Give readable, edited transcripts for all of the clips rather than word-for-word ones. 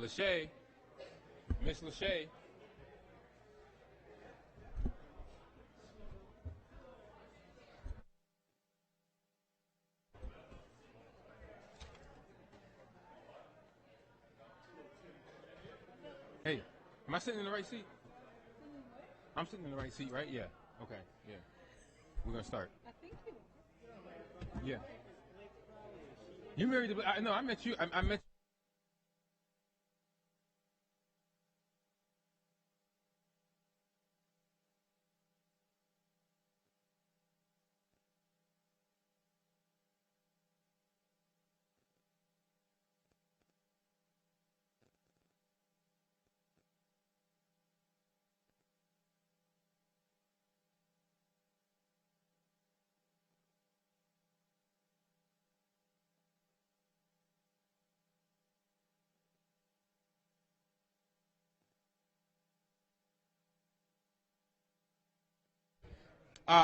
Lachey. Miss Lachey. Hey, am I sitting in the right seat? I'm sitting in the right seat, right? Yeah. Okay. Yeah. We're gonna start. I think you. Yeah. You married the? No, I met you. I met.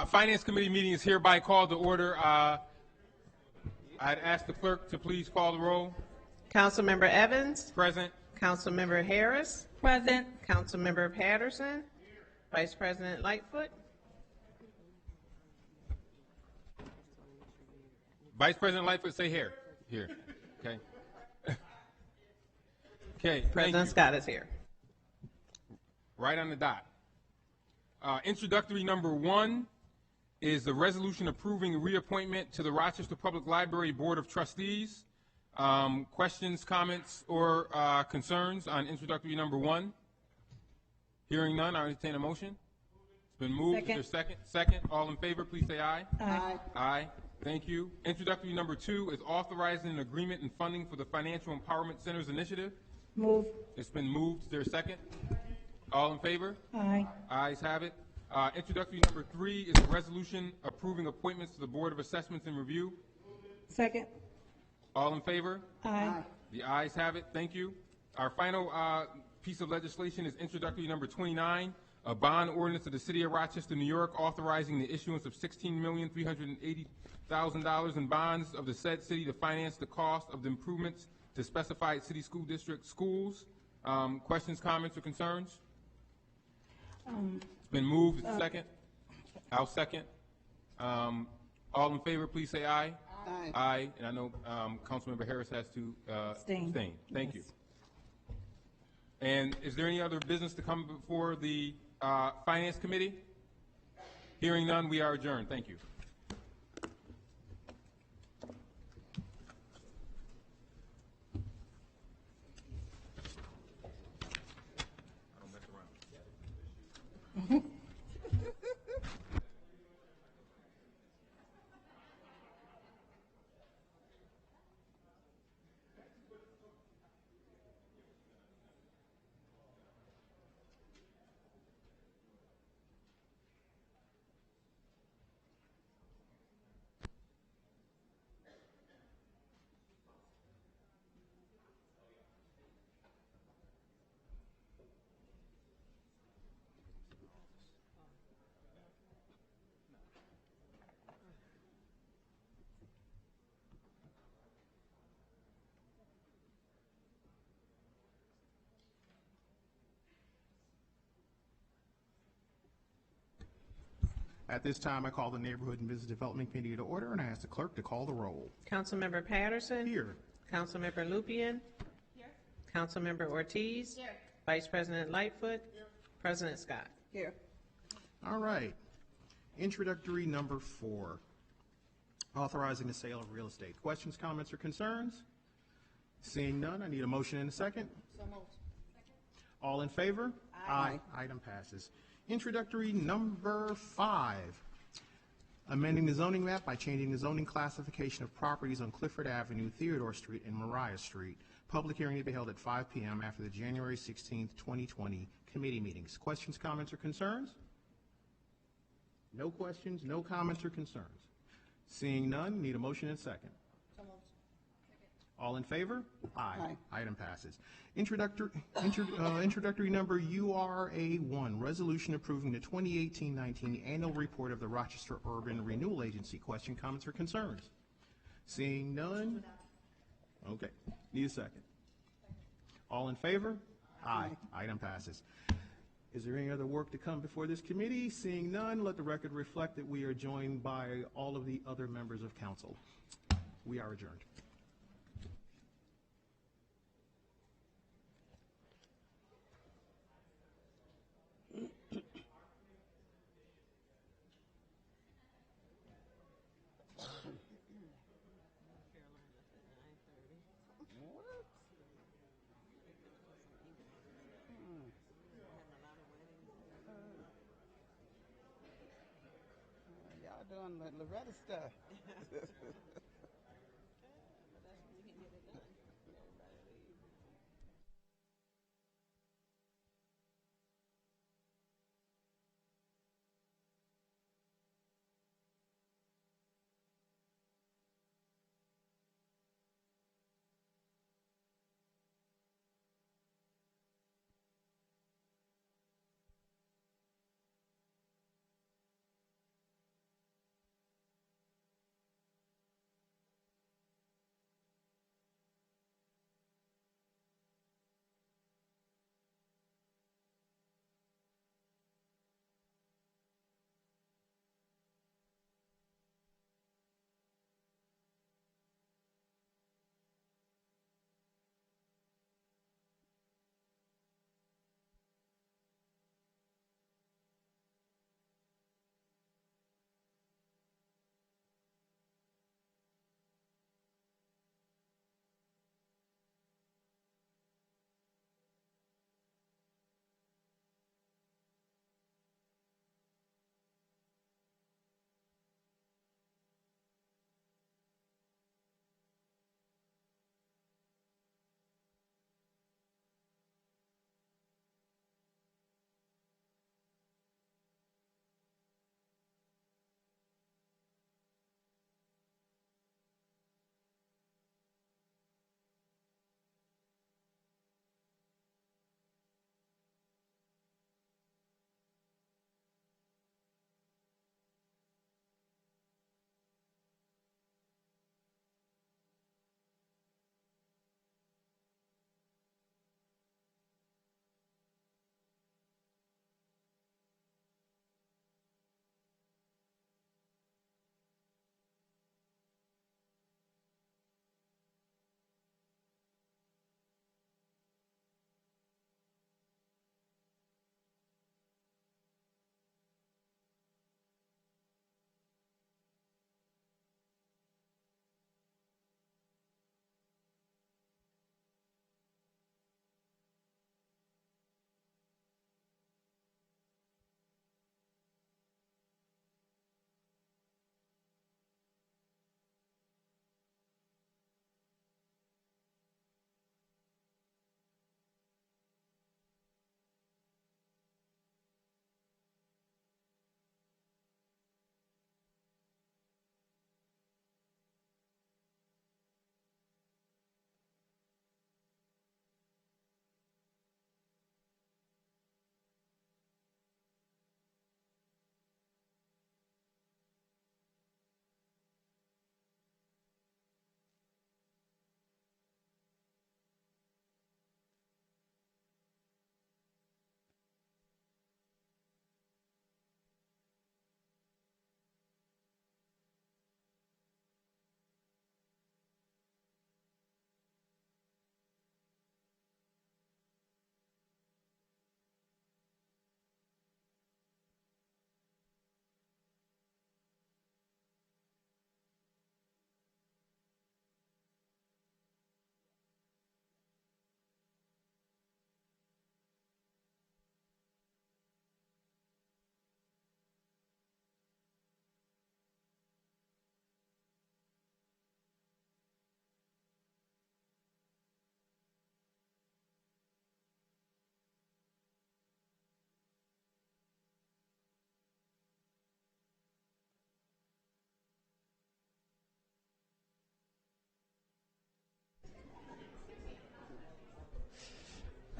Finance Committee meeting is hereby called to order. I'd ask the clerk to please call the roll. Councilmember Evans. Present. Councilmember Harris. Present. Councilmember Patterson. Vice President Lightfoot. Vice President Lightfoot, say here. Here. Okay. Okay. President Scott is here. Right on the dot. Introductory number 1 is the resolution approving reappointment to the Rochester Public Library Board of Trustees. Questions, comments, or concerns on introductory number 1? Hearing none, I'll entertain a motion. It's been moved. Second. Is there second? Second. All in favor, please say aye. Aye. Aye. Thank you. Introductory number 2 is authorizing an agreement and funding for the Financial Empowerment Centers Initiative. Move. It's been moved. Is there a second? All in favor? Aye. Ayes have it. Introductory number 3 is a resolution approving appointments to the Board of Assessments and Review. Second. All in favor? Aye. The ayes have it. Thank you. Our final piece of legislation is introductory number 29, a bond ordinance of the City of Rochester, New York, authorizing the issuance of $16,380,000 in bonds of the said city to finance the cost of the improvements to specified city school district schools. Questions, comments, or concerns? It's been moved. Second. I'll second. All in favor, please say aye. Aye. Aye. And I know Councilmember Harris has to abstain. Thank you. And is there any other business to come before the Finance Committee? Hearing none, we are adjourned. Thank you. I don't mess around. At this time, I call the Neighborhood and Business Development Committee to order, and I ask the clerk to call the roll. Councilmember Patterson. Here. Councilmember Lupien. Here. Councilmember Ortiz. Here. Vice President Lightfoot. Here. President Scott. Here. All right. Introductory number 4, authorizing the sale of real estate. Questions, comments, or concerns? Seeing none, I need a motion and a second. So moved. All in favor? Aye. Item passes. Introductory number 5, amending the zoning map by changing the zoning classification of properties on Clifford Avenue, Theodore Street, and Mariah Street. Public hearing to be held at 5 p.m. after the January 16th, 2020 committee meetings. Questions, comments, or concerns? No questions, no comments, or concerns. Seeing none, need a motion and second. So moved. All in favor? Aye. Item passes. Introductory number URA1, resolution approving the 2018-19 annual report of the Rochester Urban Renewal Agency. Question, comments, or concerns? Seeing none? Okay. Need a second. All in favor? Aye. Item passes. Is there any other work to come before this committee? Seeing none, let the record reflect that we are joined by all of the other members of council. We are adjourned. Y'all doing the Loretta stuff.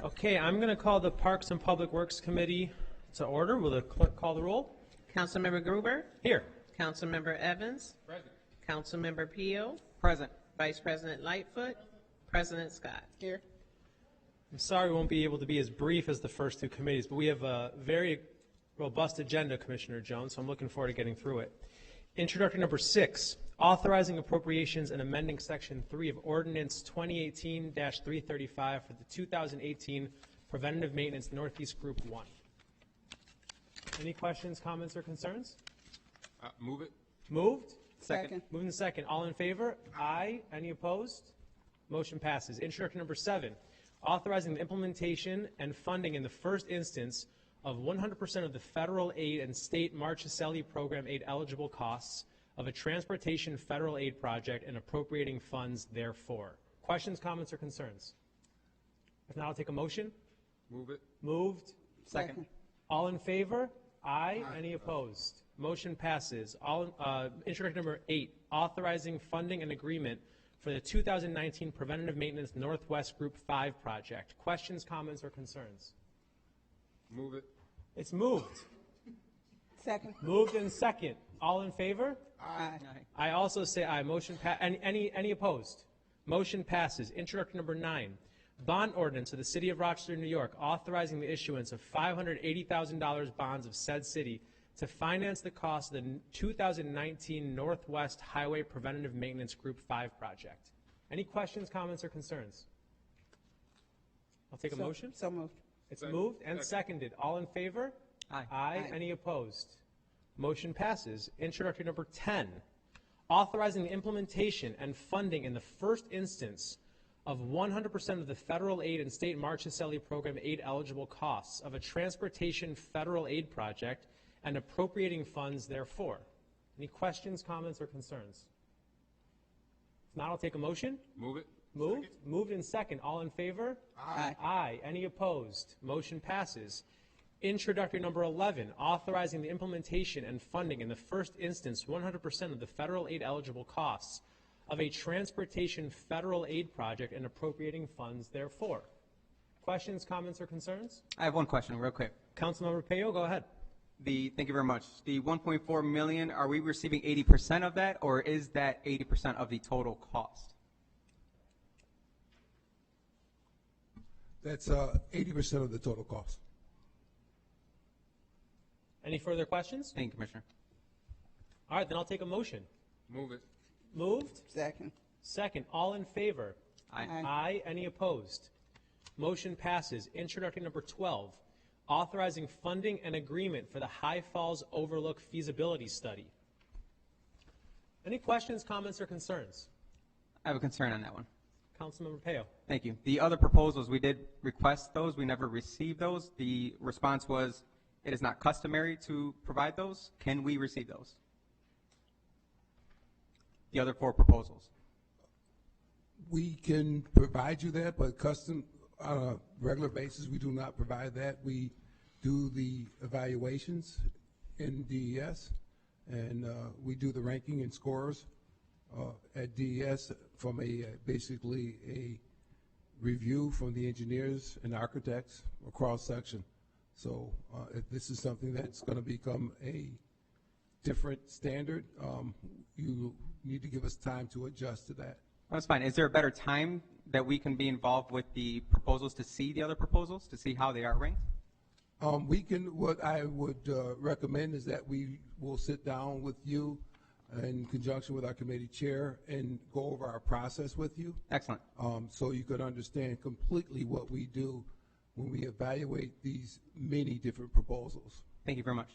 Okay, I'm going to call the Parks and Public Works Committee to order. Will the clerk call the roll? Councilmember Gruber, Here. Councilmember Evans, Present. Councilmember Peel, Present. Vice President Lightfoot, President Scott. Here. I'm sorry we won't be able to be as brief as the first two committees, but we have a very robust agenda, Commissioner Jones, so I'm looking forward to getting through it. Introductory number 6, authorizing appropriations and amending Section 3 of Ordinance 2018-335 for the 2018 Preventative Maintenance Northeast Group 1. Any questions, comments, or concerns? Move it. Moved? Second. Moved and second. All in favor? Aye. Any opposed? Motion passes. Introductory number 7, authorizing the implementation and funding in the first instance of 100% of the federal aid and state Marchicelli program aid eligible costs of a transportation federal aid project and appropriating funds therefor. Questions, comments, or concerns? If not, I'll take a motion. Move it. Moved? Second. All in favor? Aye. Any opposed? Motion passes. Introductory number 8, authorizing funding and agreement for the 2019 Preventative Maintenance Northwest Group 5 project. Questions, comments, or concerns? Move it. It's moved. Second. Moved and second. All in favor? Aye. I also say aye. Motion any opposed? Motion passes. Introductory number 9, bond ordinance of the City of Rochester, New York, authorizing the issuance of $580,000 bonds of said city to finance the cost of the 2019 Northwest Highway Preventative Maintenance Group 5 project. Any questions, comments, or concerns? I'll take a motion. So moved. It's Second. moved and seconded. All in favor? Aye. Aye. Aye. Any opposed? Motion passes. Introductory number 10, authorizing the implementation and funding in the first instance of 100% of the federal aid and state Marchicelli program aid eligible costs of a transportation federal aid project and appropriating funds therefor. Any questions, comments, or concerns? If not, I'll take a motion. Move it. Moved? Moved in second. All in favor? Aye. Aye. Any opposed? Motion passes. Introductory number 11, authorizing the implementation and funding in the first instance 100% of the federal aid eligible costs of a transportation federal aid project and appropriating funds therefor. Questions, comments, or concerns? I have one question, real quick. Councilmember Payo, go ahead. Thank you very much. The 1.4 million, are we receiving 80% of that, or is that 80% of the total cost? That's 80% of the total cost. Any further questions? Thank you, Commissioner. All right, then I'll take a motion. Move it. Moved? Second. Second. All in favor? Aye. Aye. Any opposed? Motion passes. Introductory number 12, authorizing funding and agreement for the High Falls Overlook feasibility study. Any questions, comments, or concerns? I have a concern on that one. Councilmember Payo. Thank you. The other proposals, we did request those. We never received those. The response was, it is not customary to provide those. Can we receive those? The other 4 proposals. We can provide you that, but custom, on a regular basis, we do not provide that. We do the evaluations in DES, and we do the ranking and scores at DES from basically a review from the engineers and architects, a cross-section. So if this is something that's going to become a different standard, you need to give us time to adjust to that. That's fine. Is there a better time that we can be involved with the proposals to see the other proposals, to see how they are ranked? What I would recommend is that we will sit down with you in conjunction with our committee chair and go over our process with you. Excellent. So you could understand completely what we do when we evaluate these many different proposals. Thank you very much.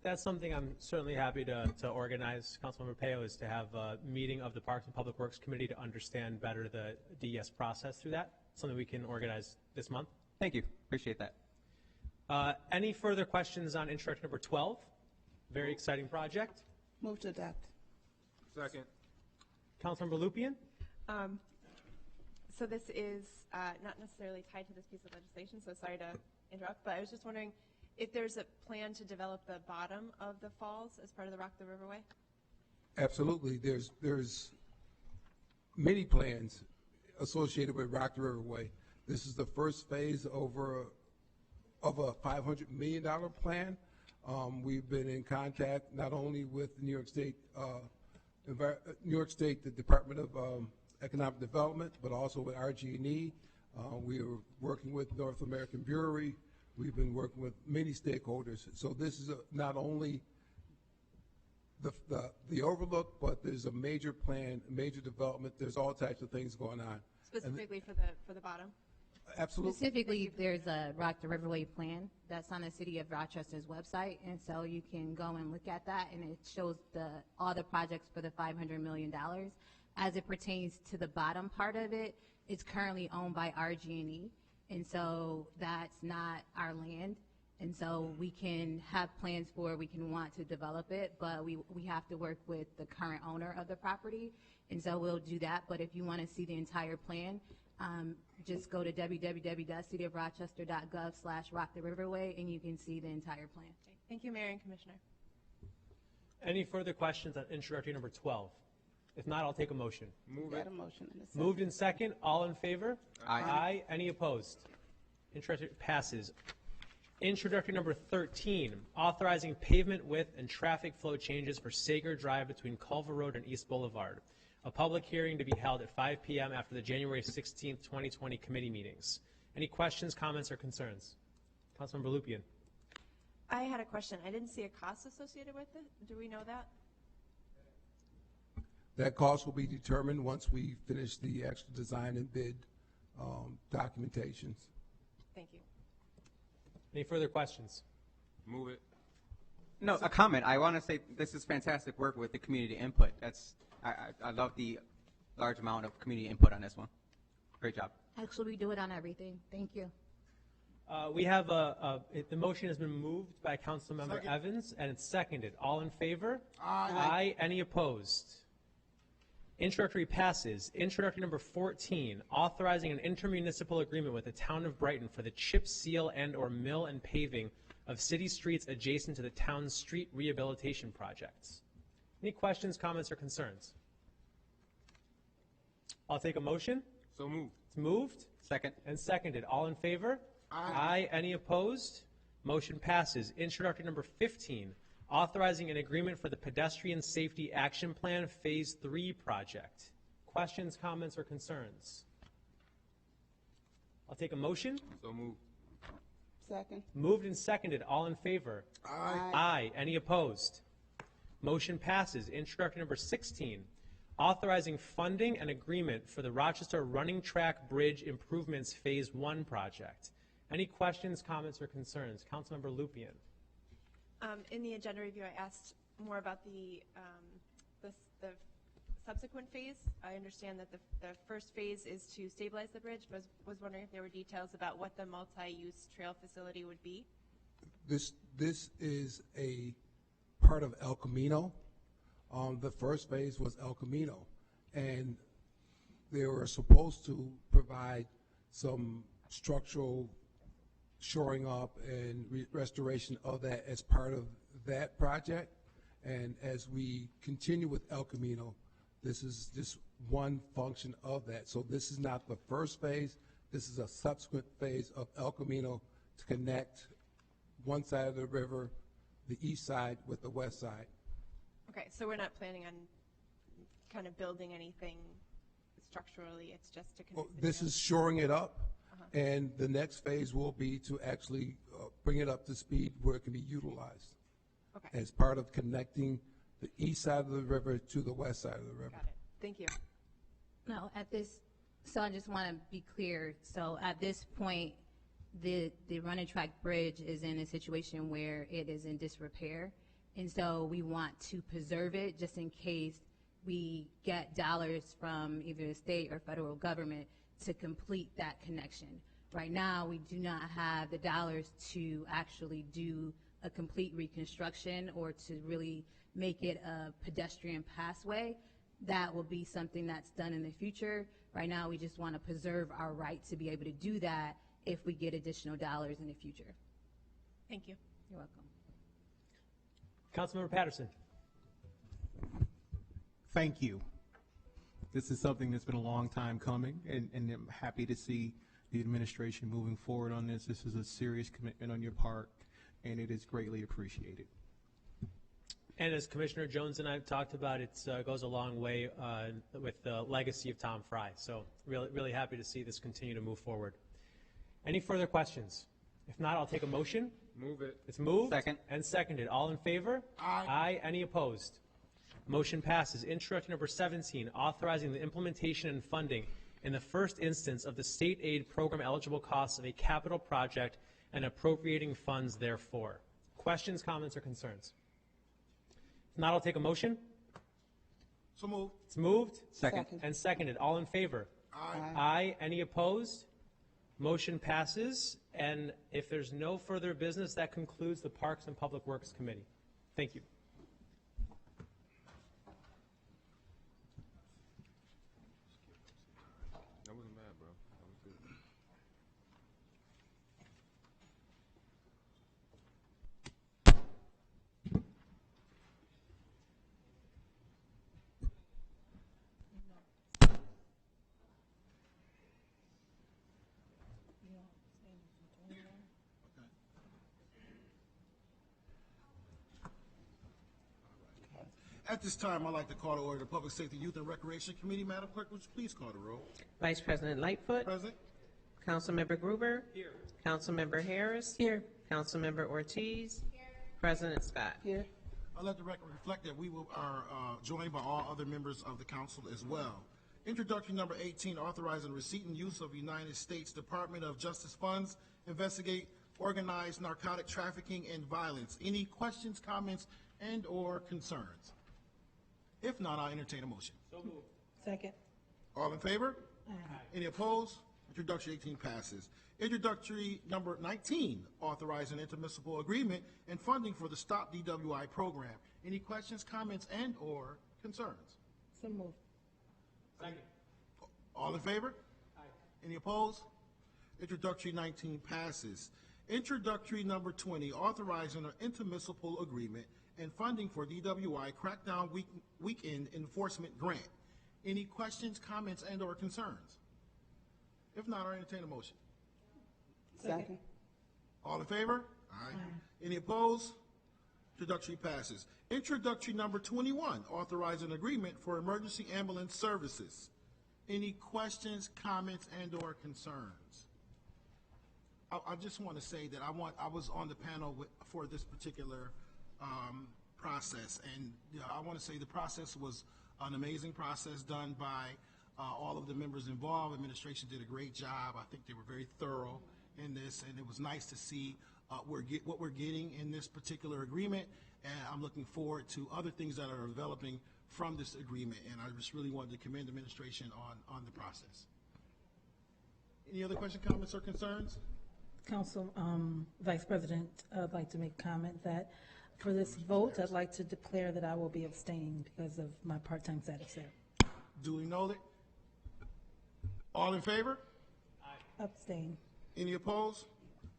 That's something I'm certainly happy to organize, Councilmember Payo, is to have a meeting of the Parks and Public Works Committee to understand better the DES process through that. Something we can organize this month. Thank you. Appreciate that. Any further questions on introduction number 12? Very exciting project. Move to adopt. Second. Councilmember Lupian? So this is not necessarily tied to this piece of legislation, so sorry to interrupt, but I was just wondering if there's a plan to develop the bottom of the falls as part of the Rock the Riverway? Absolutely. There's many plans associated with Rock the Riverway. This is the first phase of a $500 million plan. We've been in contact not only with New York State, the Department of Economic Development, but also with RG&E. We are working with North American Brewery. We've been working with many stakeholders. So this is not only the overlook, but there's a major plan, major development. There's all types of things going on. Specifically for the bottom? Absolutely. Specifically, there's a Rock the Riverway plan that's on the City of Rochester's website, and so you can go and look at that, and it shows all the projects for the $500 million. As it pertains to the bottom part of it, it's currently owned by RG&E, and so that's not our land. And so we can have plans for, we can want to develop it, but we have to work with the current owner of the property. And so we'll do that. But if you want to see the entire plan, just go to www.cityofrochester.gov/rocktheriverway, and you can see the entire plan. Okay. Thank you, Mayor and Commissioner. Any further questions on introductory number 12? If not, I'll take a motion. Move Got it. a motion and a second. Moved in second. All in favor? Aye. Aye. Any opposed? Introductory passes. Introductory number 13, authorizing pavement width and traffic flow changes for Sager Drive between Culver Road and East Boulevard. A public hearing to be held at 5 p.m. after the January 16th, 2020 committee meetings. Any questions, comments, or concerns? Councilmember Lupien. I had a question. I didn't see a cost associated with it. Do we know that? That cost will be determined once we finish the actual design and bid documentations. Thank you. Any further questions? Move it. No, a comment. I want to say this is fantastic work with the community input. I love the large amount of community input on this one. Great job. Actually, we do it on everything. Thank you. We have the motion has been moved by Councilmember Evans, and it's seconded. All in favor? Aye. Any opposed? Introductory passes. Introductory number 14, authorizing an intermunicipal agreement with the town of Brighton for the chip seal and/or mill and paving of city streets adjacent to the town's street rehabilitation projects. Any questions, comments, or concerns? I'll take a motion. So moved. It's moved Second. and seconded. All in favor? Aye. Any opposed? Motion passes. Introductory number 15, authorizing an agreement for the Pedestrian Safety Action Plan Phase 3 project. Questions, comments, or concerns? I'll take a motion. So moved. Second. Moved and seconded. All in favor? Aye. Aye. Any opposed? Motion passes. Introductory number 16, authorizing funding and agreement for the Rochester Running Track Bridge Improvements Phase 1 project. Any questions, comments, or concerns? Councilmember Lupien. In the agenda review, I asked more about the subsequent phase. I understand that the first phase is to stabilize the bridge, but was wondering if there were details about what the multi-use trail facility would be. This is a part of El Camino. The first phase was El Camino, and they were supposed to provide some structural shoring up and restoration of that as part of that project. And as we continue with El Camino, this is just one function of that. So this is not the first phase. This is a subsequent phase of El Camino to connect one side of the river, the east side, with the west side. Okay, so we're not planning on kind of building anything structurally. It's just to connect the This trail? is shoring it up, and the next phase will be to actually bring it up to speed where it can be utilized Okay, as part of connecting the east side of the river to the west side of the river. got it. Thank you. No, so I just want to be clear. So at this point, the running track bridge is in a situation where it is in disrepair. And so we want to preserve it just in case we get dollars from either the state or federal government to complete that connection. Right now, we do not have the dollars to actually do a complete reconstruction or to really make it a pedestrian passway. That will be something that's done in the future. Right now, we just want to preserve our right to be able to do that if we get additional dollars in the future. Thank you. You're welcome. Councilmember Patterson. Thank you. This is something that's been a long time coming, and I'm happy to see the administration moving forward on this. This is a serious commitment on your part, and it is greatly appreciated. And as Commissioner Jones and I have talked about, it goes a long way with the legacy of Tom Fry. So really, really happy to see this continue to move forward. Any further questions? If not, I'll take a motion. Move it. It's moved. Second. And seconded. All in favor? Aye. Aye. Any opposed? Motion passes. Introduction number 17, authorizing the implementation and funding in the first instance of the state aid program eligible costs of a capital project and appropriating funds therefor. Questions, comments, or concerns? If not, I'll take a motion. So moved. It's moved. Second. And seconded. All in favor? Aye. Aye. Any opposed? Motion passes. And if there's no further business, that concludes the Parks and Public Works Committee. Thank you. That wasn't bad, bro. That was good. At this time, I'd like to call to order the Public Safety, Youth, and Recreation Committee. Madam Clerk, would you please call the roll? Vice President Lightfoot. Present. Councilmember Gruber. Here. Councilmember Harris. Here. Councilmember Ortiz. Here. President Scott. Here. I'll let the record reflect that we are joined by all other members of the council as well. Introduction number 18, authorizing receipt and use of United States Department of Justice funds, investigate organized narcotic trafficking and violence. Any questions, comments, and/or concerns? If not, I'll entertain a motion. So moved. Second. All in favor? Aye. Any opposed? Introduction 18 passes. Introductory number 19, authorizing intermunicipal agreement and funding for the Stop DWI program. Any questions, comments, and/or concerns? So moved. Second. All in favor? Aye. Any opposed? Introductory 19 passes. Introductory number 20, authorizing an intermunicipal agreement and funding for DWI Crackdown Weekend Enforcement Grant. Any questions, comments, and/or concerns? If not, I'll entertain a motion. Second. All in favor? Aye. Any opposed? Introductory passes. Introductory number 21, authorizing agreement for emergency ambulance services. Any questions, comments, and/or concerns? I just want to say that I was on the panel for this particular process, and I want to say the process was an amazing process done by all of the members involved. Administration did a great job. I think they were very thorough in this, and it was nice to see what we're getting in this particular agreement, and I'm looking forward to other things that are developing from this agreement, and I just really wanted to commend the administration on the process. Any other questions, comments, or concerns? Council Vice President, I'd like to make a comment that for this vote, I'd like to declare that I will be abstaining because of my part-time status there. Duly noted. All in favor? Abstain. Any opposed?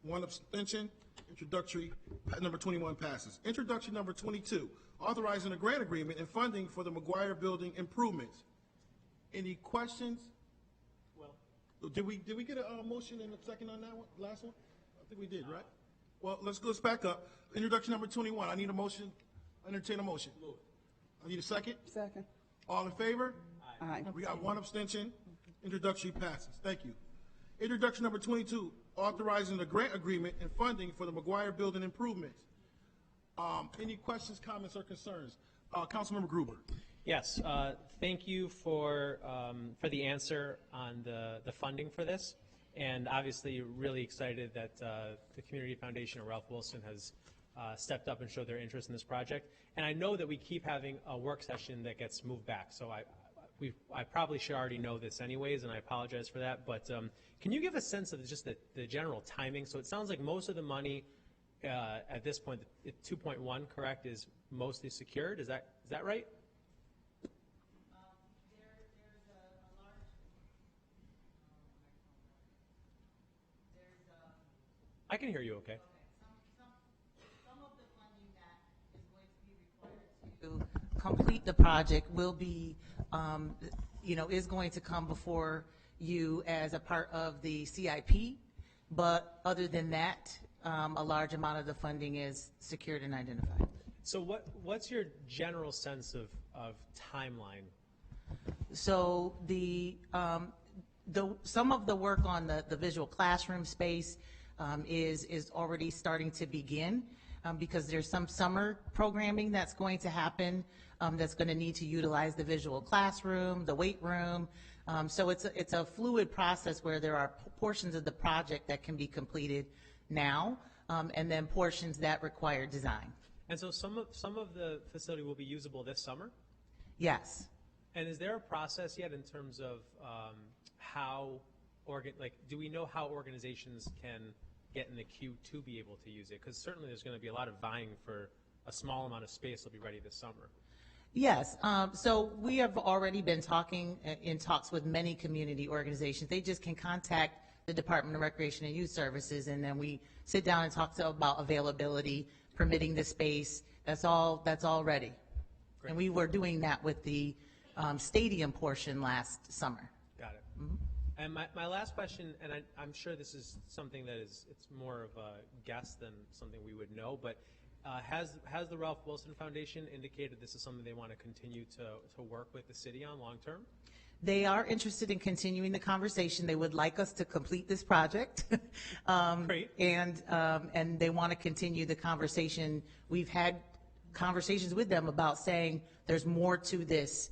One abstention. Introductory number 21 passes. Introduction number 22, authorizing a grant agreement and funding for the McGuire Building improvements. Any questions? Well, did we get a motion and a second on that one, last one? I think we did, right? Well, let's back up. Introduction number 21. I need a motion. Entertain a motion. I need a second. Second. All in favor? Aye. We got one abstention. Introductory passes. Thank you. Introduction number 22, authorizing a grant agreement and funding for the McGuire Building improvements. Any questions, comments, or concerns? Councilmember Gruber. Yes, thank you for the answer on the funding for this. And obviously, really excited that the Community Foundation and Ralph Wilson has stepped up and showed their interest in this project. And I know that we keep having a work session that gets moved back. So I probably should already know this anyways, and I apologize for that. But can you give a sense of just the general timing? So it sounds like most of the money at this point, 2.1, correct, is mostly secured. Is that right? I can hear you okay. Some of the funding that is going to be required to complete the project will be, is going to come before you as a part of the CIP. But other than that, a large amount of the funding is secured and identified. So what's your general sense of timeline? So some of the work on the visual classroom space is already starting to begin because there's some summer programming that's going to happen that's going to need to utilize the visual classroom, the weight room. So it's a fluid process where there are portions of the project that can be completed now and then portions that require design. And so some of the facility will be usable this summer? Yes. And is there a process yet in terms of do we know how organizations can get in the queue to be able to use it? Because certainly there's going to be a lot of vying for a small amount of space that'll be ready this summer. Yes, so we have already been in talks with many community organizations. They just can contact the Department of Recreation and Youth Services, and then we sit down and talk about availability, permitting the space. That's all ready. Great. And we were doing that with the stadium portion last summer. Got it. And my last question, and I'm sure this is something that it's more of a guess than something we would know, but has the Ralph Wilson Foundation indicated this is something they want to continue to work with the city on long term? They are interested in continuing the conversation. They would like us to complete this project. Great. And they want to continue the conversation. We've had conversations with them about saying there's more to this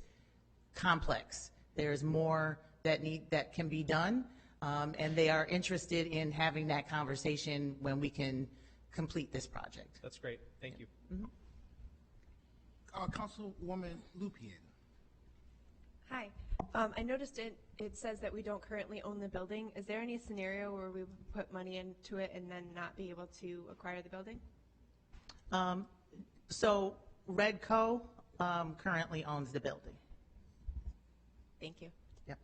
complex. There's more that can be done, and they are interested in having that conversation when we can complete this project. That's great. Thank you. Councilwoman Lupien. Hi. I noticed it says that we don't currently own the building. Is there any scenario where we would put money into it and then not be able to acquire the building? So Redco currently owns the building. Thank you. Yep.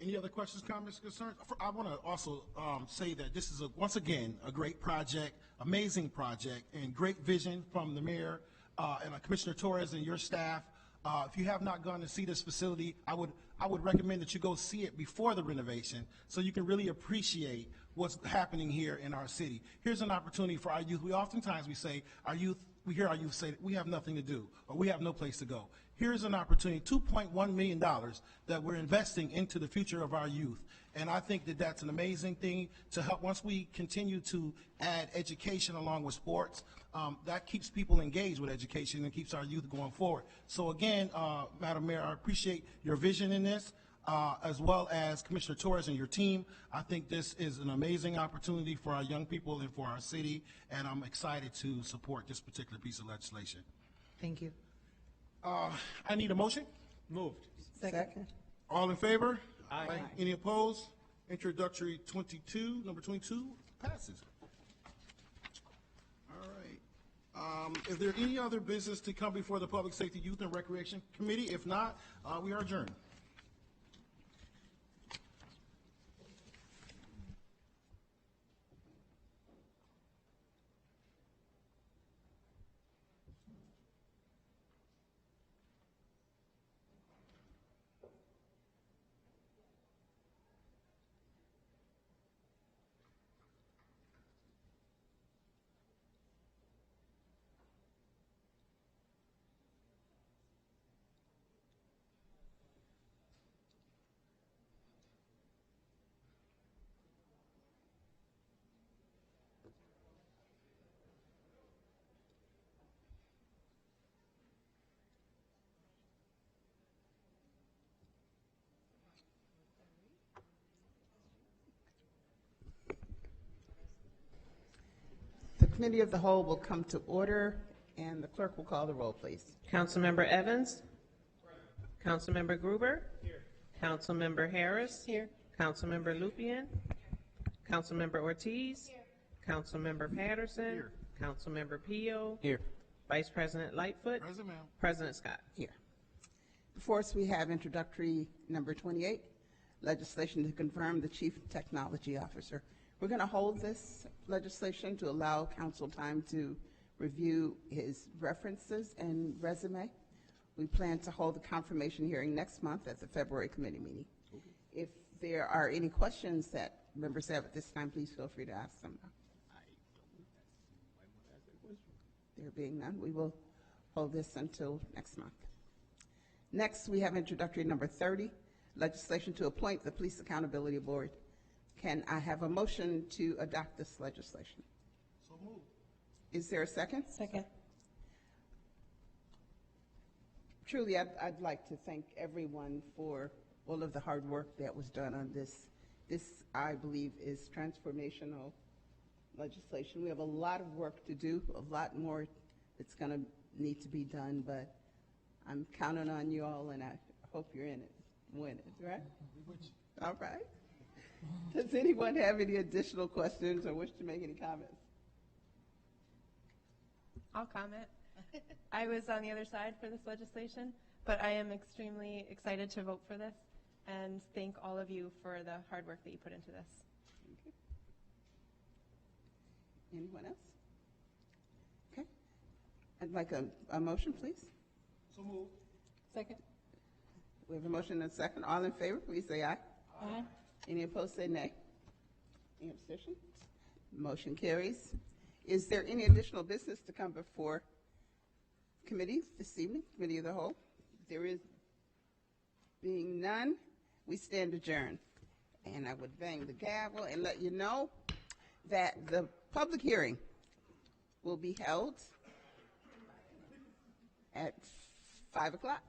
Any other questions, comments, concerns? I want to also say that this is, once again, a great project, amazing project, and great vision from the mayor and Commissioner Torres and your staff. If you have not gone to see this facility, I would recommend that you go see it before the renovation so you can really appreciate what's happening here in our city. Here's an opportunity for our youth. We say we hear our youth say we have nothing to do or we have no place to go. Here's an opportunity, $2.1 million that we're investing into the future of our youth. And I think that that's an amazing thing to help once we continue to add education along with sports. That keeps people engaged with education and keeps our youth going forward. So again, Madam Mayor, I appreciate your vision in this, as well as Commissioner Torres and your team. I think this is an amazing opportunity for our young people and for our city, and I'm excited to support this particular piece of legislation. Thank you. I need a motion. Moved. Second. All in favor? Aye. Any opposed? Introductory number 22 passes. All right. Is there any other business to come before the Public Safety, Youth, and Recreation Committee? If not, we are adjourned. The Committee of the Whole will come to order, and the clerk will call the roll, please. Councilmember Evans? Councilmember Gruber? Here. Councilmember Harris? Here. Councilmember Lupien? Councilmember Ortiz? Here. Councilmember Patterson? Here. Councilmember Pio? Here. Vice President Lightfoot? Present, ma'am. President Scott? Here. Before us, we have introductory number 28, legislation to confirm the Chief Technology Officer. We're going to hold this legislation to allow council time to review his references and resume. We plan to hold the confirmation hearing next month at the February committee meeting. If there are any questions that members have at this time, please feel free to ask them. There being none, we will hold this until next month. Next, we have introductory number 30, legislation to appoint the Police Accountability Board. Can I have a motion to adopt this legislation? So moved. Is there a second? Second. Truly, I'd like to thank everyone for all of the hard work that was done on this. This, I believe, is transformational legislation. We have a lot of work to do, a lot more that's going to need to be done, but I'm counting on you all, and I hope you're in it, win it, right? All right. Does anyone have any additional questions or wish to make any comments? I'll comment. I was on the other side for this legislation, but I am extremely excited to vote for this and thank all of you for the hard work that you put into this. Okay. Anyone else? Okay. I'd like a motion, please. So moved. Second. We have a motion and a second. All in favor, please say aye. Aye. Any opposed, say nay. Any abstention? Motion carries. Is there any additional business to come before committee this evening, committee of the whole? There is being none, we stand adjourned. And I would bang the gavel and let you know that the public hearing will be held at 5 o'clock.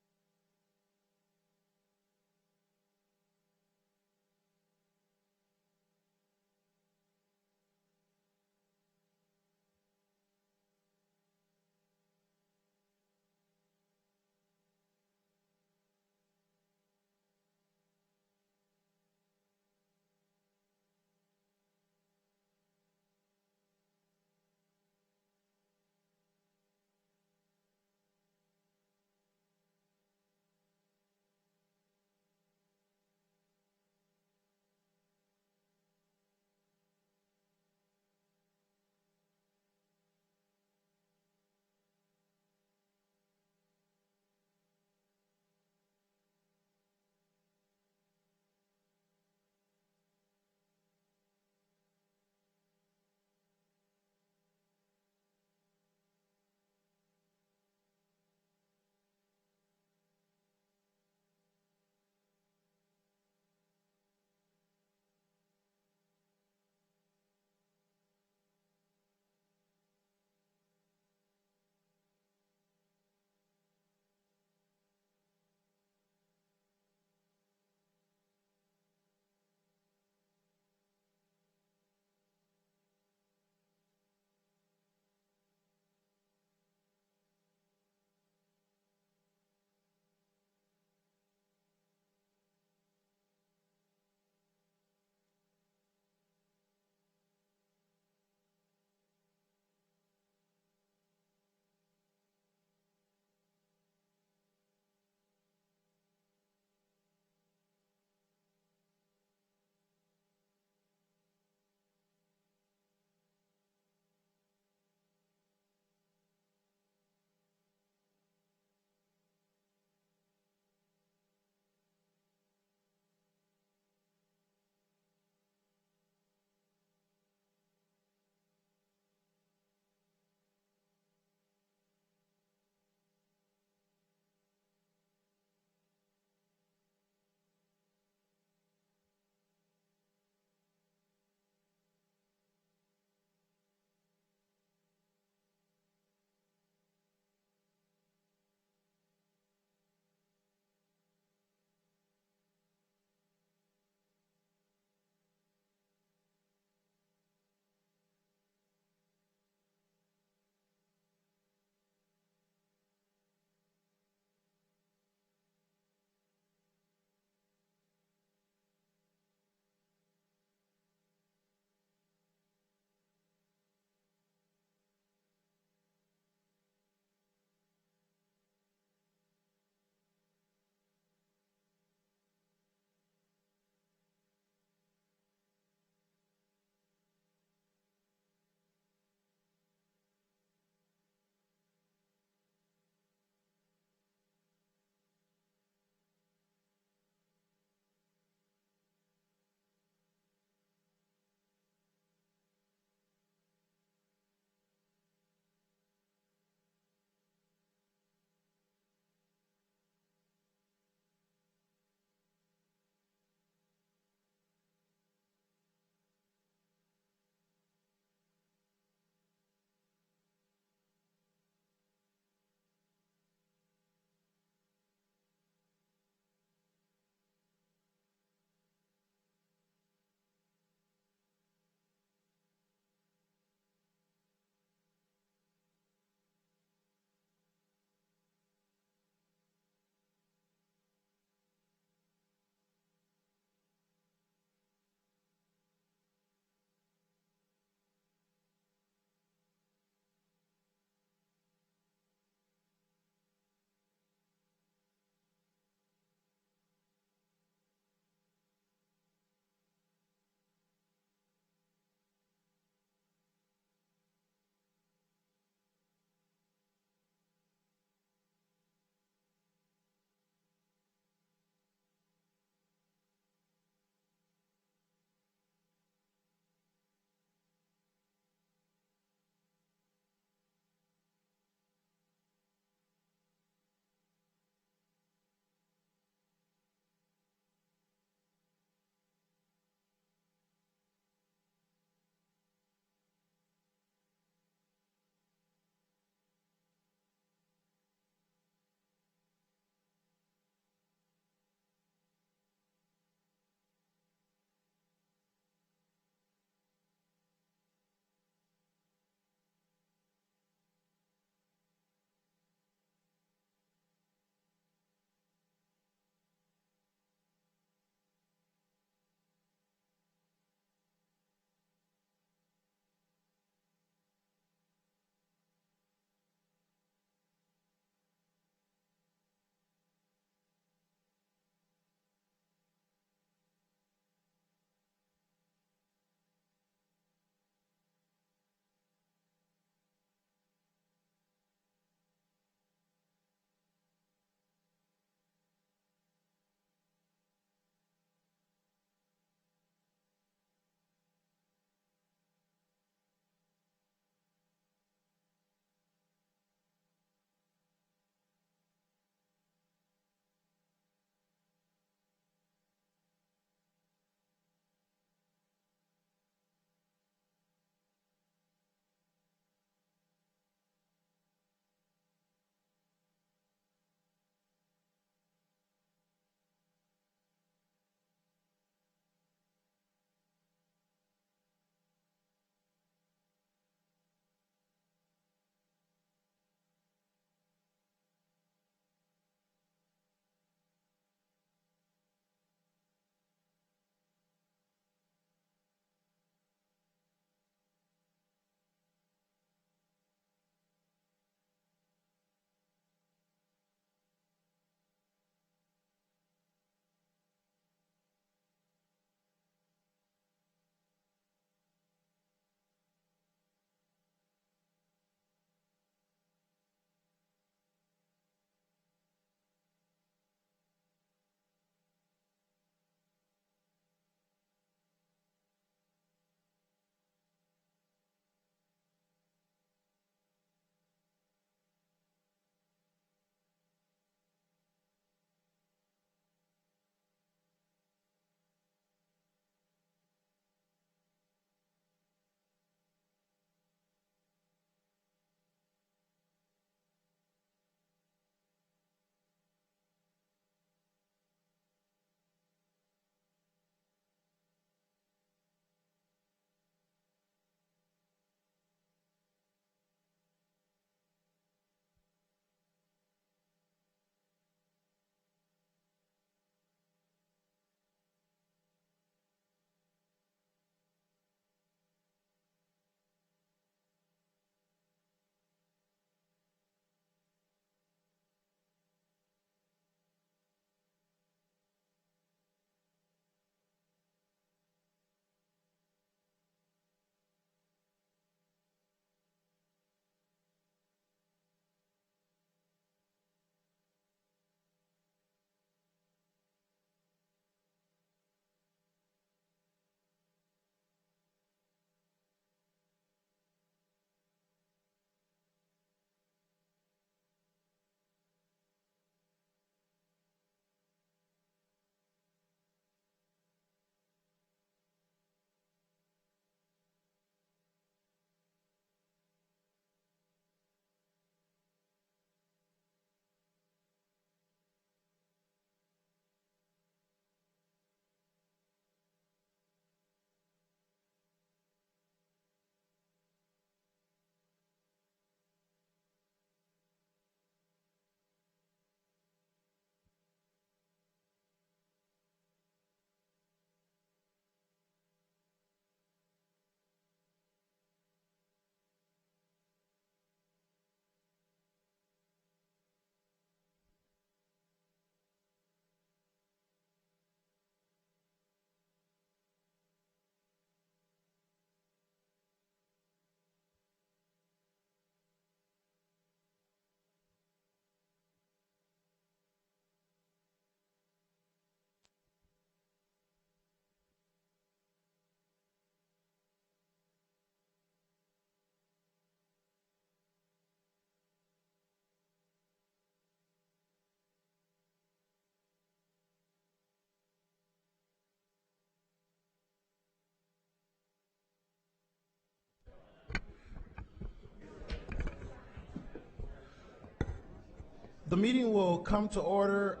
The meeting will come to order.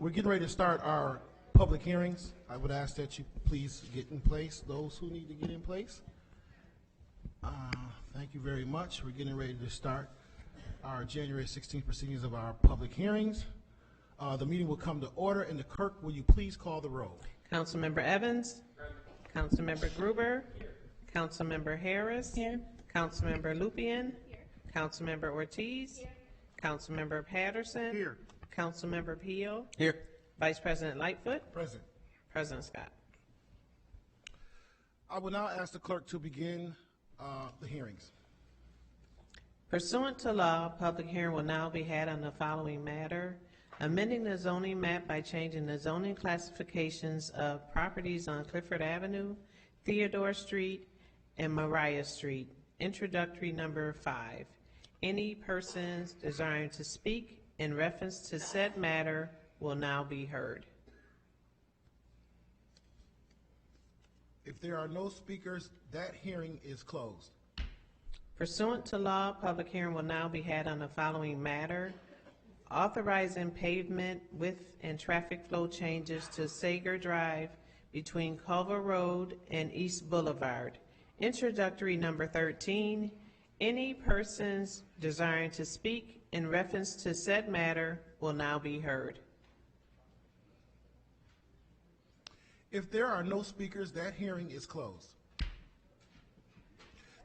We're getting ready to start our public hearings. I would ask that you please get in place, those who need to get in place. Thank you very much. We're getting ready to start our January 16th proceedings of our public hearings. The meeting will come to order, and the clerk, will you please call the roll? Councilmember Evans? Councilmember Gruber? Councilmember Harris? Here. Councilmember Lupian? Councilmember Ortiz? Councilmember Patterson? Here. Councilmember Peel? Here. Vice President Lightfoot? Present. President Scott. I will now ask the clerk to begin the hearings. Pursuant to law, public hearing will now be had on the following matter: amending the zoning map by changing the zoning classifications of properties on Clifford Avenue, Theodore Street, and Mariah Street. Introductory number 5. Any persons desiring to speak in reference to said matter will now be heard. If there are no speakers, that hearing is closed. Pursuant to law, public hearing will now be had on the following matter: authorizing pavement width and traffic flow changes to Sager Drive between Culver Road and East Boulevard. Introductory number 13. Any persons desiring to speak in reference to said matter will now be heard. If there are no speakers, that hearing is closed.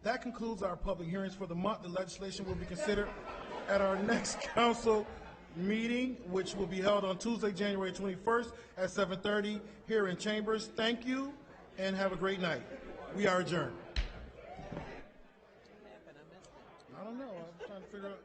That concludes our public hearings for the month. The legislation will be considered at our next council meeting, which will be held on Tuesday, January 21st at 7:30 here in Chambers. Thank you and have a great night. We are adjourned. I don't know. I'm trying to figure out.